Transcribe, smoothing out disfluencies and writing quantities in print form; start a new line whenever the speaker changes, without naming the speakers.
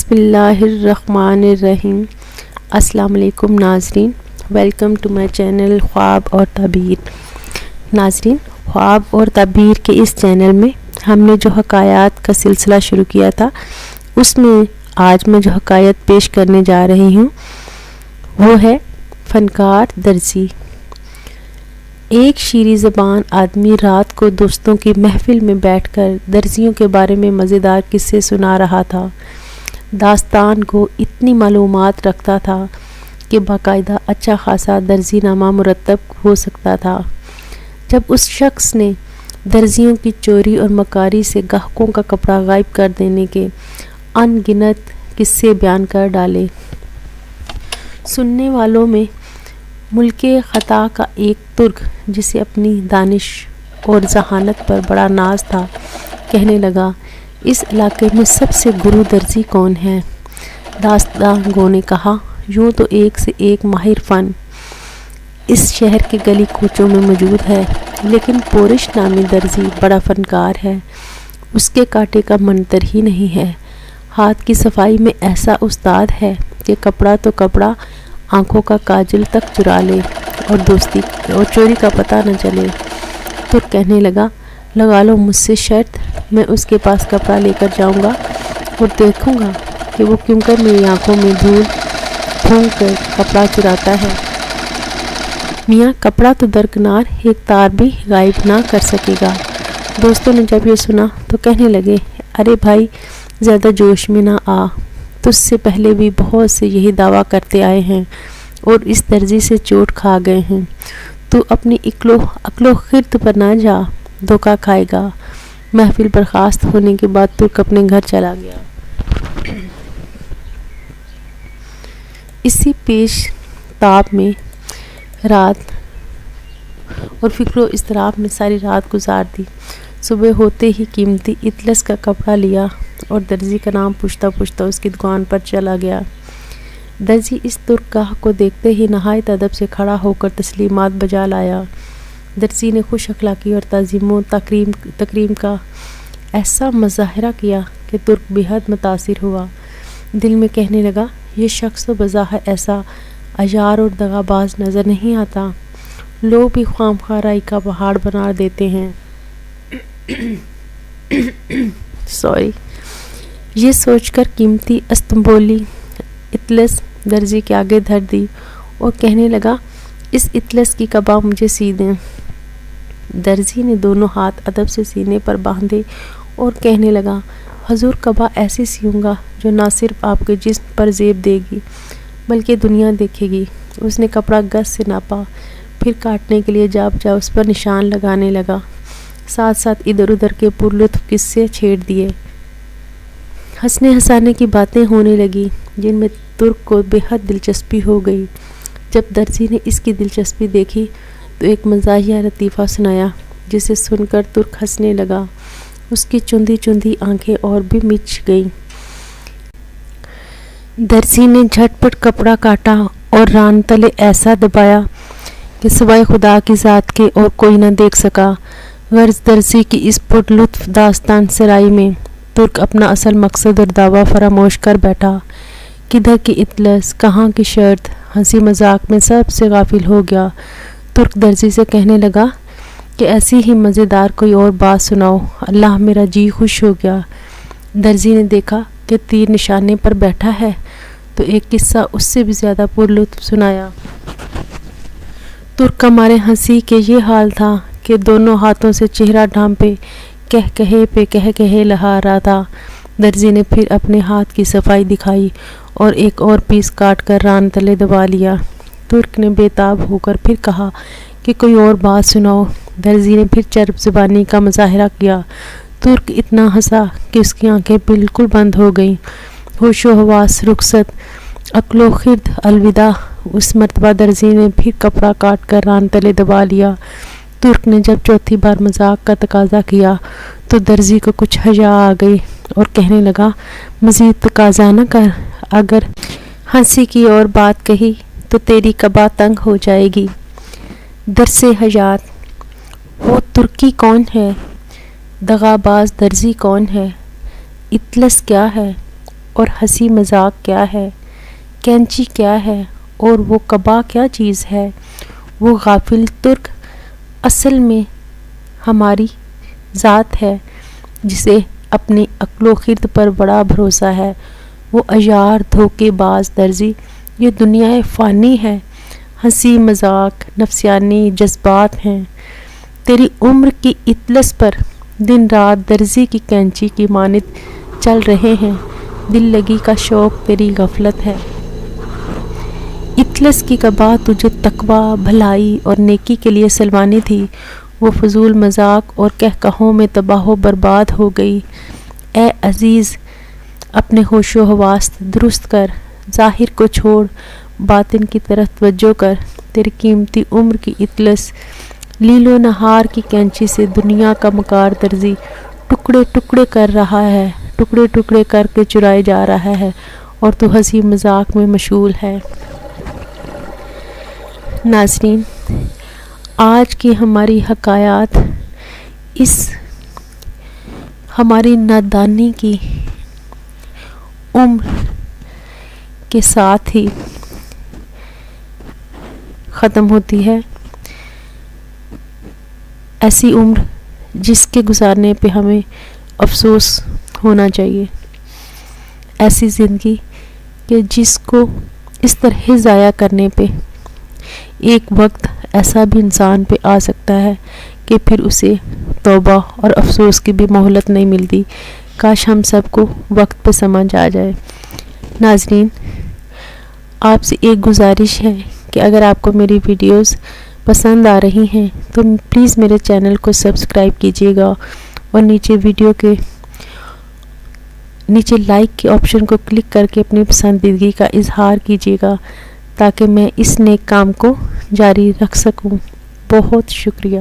بسم اللہ الرحمن الرحیم۔ السلام علیکم ناظرین، ویلکم ٹو مائی چینل خواب اور تعبیر۔ ناظرین، خواب اور تعبیر کے اس چینل میں ہم نے جو حکایات کا سلسلہ شروع کیا تھا، اس میں آج میں جو حکایت پیش کرنے جا رہی ہوں وہ ہے فنکار درزی۔ ایک شیریں زبان آدمی رات کو دوستوں کی محفل میں بیٹھ کر درزیوں کے بارے میں مزیدار قصے سنا رہا تھا۔ داستان کو اتنی معلومات رکھتا تھا کہ باقاعدہ اچھا خاصا درزی نامہ مرتب ہو سکتا تھا۔ جب اس شخص نے درزیوں کی چوری اور مکاری سے گاہکوں کا کپڑا غائب کر دینے کے ان گنت قصے بیان کر ڈالے، سننے والوں میں ملک خطا کا ایک ترک جسے اپنی دانش اور ذہانت پر بڑا ناز تھا کہنے لگا، اس علاقے میں سب سے گرو درزی کون ہے؟ داستان گو نے کہا، یوں تو ایک سے ایک ماہر فن اس شہر کے گلی کوچوں میں موجود ہے، لیکن پورش نامی درزی بڑا فنکار ہے، اس کے کاٹے کا منتر ہی نہیں ہے۔ ہاتھ کی صفائی میں ایسا استاد ہے کہ کپڑا تو کپڑا آنکھوں کا کاجل تک چرا لے اور چوری کا پتہ نہ چلے۔ تو کہنے لگا، لگا لو مجھ سے شرط، میں اس کے پاس کپڑا لے کر جاؤں گا اور دیکھوں گا کہ وہ کیوں کر میری آنکھوں میں دھول پھونک کر کپڑا چراتا ہے۔ میاں کپڑا تو درکنار ایک تار بھی غائب نہ کر سکے گا۔ دوستوں نے جب یہ سنا تو کہنے لگے، ارے بھائی زیادہ جوش میں نہ آ، تجھ سے پہلے بھی بہت سے یہی دعویٰ کرتے آئے ہیں اور اس درزی سے چوٹ کھا گئے ہیں، تو اپنی عقل و خرد پر نہ جا، دھوکہ کھائے گا۔ محفل برخاست ہونے کے بعد ترک اپنے گھر چلا گیا۔ اسی پیش تاب میں رات اور فکر و اضطراب میں ساری رات گزار دی۔ صبح ہوتے ہی قیمتی اطلس کا کپڑا لیا اور درزی کا نام پوچھتا اس کی دکان پر چلا گیا۔ درزی اس ترک گاہک کو دیکھتے ہی نہایت ادب سے کھڑا ہو کر تسلیمات بجا لایا۔ درزی نے خوش اخلاقی اور تعظیم و تکریم کا ایسا مظاہرہ کیا کہ ترک بے حد متاثر ہوا۔ دل میں کہنے لگا، یہ شخص تو بظاہر ایسا عیار اور دغا باز نظر نہیں آتا، لوگ بھی خواہ مخواہ رائی کا پہاڑ بنا دیتے ہیں۔ یہ سوچ کر قیمتی استنبولی اطلس درزی کے آگے دھر دی اور کہنے لگا، اس اطلس کی قبا مجھے سی دیں۔ درزی نے دونوں ہاتھ ادب سے سینے پر باندھے اور کہنے لگا، حضور قبا ایسی سیوں گا جو نہ صرف آپ کے جسم پر زیب دے گی بلکہ دنیا دیکھے گی۔ اس نے کپڑا گز سے ناپا، پھر کاٹنے کے لیے جا بجا اس پر نشان لگانے لگا، ساتھ ساتھ ادھر ادھر کے پرلطف قصے چھیڑ دیے۔ ہنسنے ہنسانے کی باتیں ہونے لگی جن میں ترک کو بے حد دلچسپی ہو گئی۔ جب درزی نے اس کی دلچسپی دیکھی تو ایک مزاحیہ لطیفہ سنایا، جسے سن کر ترک ہنسنے لگا۔ اس کی چندی آنکھیں اور بھی مچ گئیں۔ درزی نے جھٹ پٹ کپڑا کاٹا اور ران تلے ایسا دبایا کہ سوائے خدا کی ذات کے اور کوئی نہ دیکھ سکا۔ غرض درزی کی اس پر لطف داستان سرائی میں ترک اپنا اصل مقصد اور دعویٰ فراموش کر بیٹھا۔ کدھر کی اطلس، کہاں کی شرط، ہنسی مذاق میں سب سے غافل ہو گیا۔ ترک درزی سے کہنے لگا کہ ایسی ہی مزیدار کوئی اور بات سناؤ، اللہ میرا جی خوش ہو گیا۔ درزی نے دیکھا کہ تیر نشانے پر بیٹھا ہے تو ایک قصہ اس سے بھی زیادہ پرلطف سنایا۔ ترک کا مارے ہنسی کے یہ حال تھا کہ دونوں ہاتھوں سے چہرہ ڈھانپے کہہ لہا رہا تھا۔ درزی نے پھر اپنے ہاتھ کی صفائی دکھائی اور ایک اور پیس کاٹ کر ران تلے دبا لیا۔ ترک نے بے تاب ہو کر پھر کہا کہ کوئی اور بات سناؤ۔ درزی نے پھر چرب زبانی کا مظاہرہ کیا۔ ترک اتنا ہنسا کہ اس کی آنکھیں بالکل بند ہو گئیں۔ ہوش و حواس رخصت، عقل و خرد الوداع۔ اس مرتبہ درزی نے پھر کپڑا کاٹ کر ران تلے دبا لیا۔ ترک نے جب چوتھی بار مذاق کا تقاضا کیا تو درزی کو کچھ حیا آ گئی اور کہنے لگا، مزید تقاضا نہ کر، اگر ہنسی کی اور بات کہی تو تیری قبا تنگ ہو جائے گی۔ درس حیات، وہ ترکی کون ہے؟ دغا باز درزی کون ہے؟ اطلس کیا ہے؟ اور ہنسی مذاق کیا ہے، کینچی کیا ہے اور وہ قبا کیا چیز ہے۔ وہ غافل ترک اصل میں ہماری ذات ہے جسے اپنی عقل و خرد پر بڑا بھروسہ ہے۔ وہ عیار دھوکے باز درزی، یہ دنیا فانی ہے، ہنسی مذاق نفسیانی جذبات ہیں۔ تیری عمر کی اطلس پر دن رات درزی کی کینچی کی مانند چل رہے ہیں، دل لگی کا شوق تیری غفلت ہے۔ اطلس کی قبا تجھے تقویٰ، بھلائی اور نیکی کے لیے سلوانی تھی، وہ فضول مذاق اور کہکہوں میں تباہ و برباد ہو گئی۔ اے عزیز، اپنے ہوش و حواس درست کر، ظاہر کو چھوڑ، باطن کی طرف توجہ کر۔ تیری قیمتی عمر کی اطلس لیل و نہار کی کینچی سے دنیا کا مکار درزی ٹکڑے ٹکڑے کر رہا ہے، ٹکڑے ٹکڑے کر کے چرائے جا رہا ہے اور تو ہنسی مذاق میں مشغول ہے۔ ناظرین، آج کی ہماری حکایات اس ہماری نادانی کی عمر کے ساتھ ہی ختم ہوتی ہے۔ ایسی عمر جس کے گزارنے پہ ہمیں افسوس ہونا چاہیے، ایسی زندگی کہ جس کو اس طرح ضائع کرنے پہ ایک وقت ایسا بھی انسان پہ آ سکتا ہے کہ پھر اسے توبہ اور افسوس کی بھی مہلت نہیں ملتی۔ کاش ہم سب کو وقت پہ سمجھ آ جائے۔ ناظرین، آپ سے ایک گزارش ہے کہ اگر آپ کو میری ویڈیوز پسند آ رہی ہیں تو پلیز میرے چینل کو سبسکرائب کیجیے گا اور نیچے ویڈیو کے نیچے لائک کے آپشن کو کلک کر کے اپنی پسندیدگی کا اظہار کیجیے گا تاکہ میں اس نیک کام کو جاری رکھ سکوں۔ بہت شکریہ۔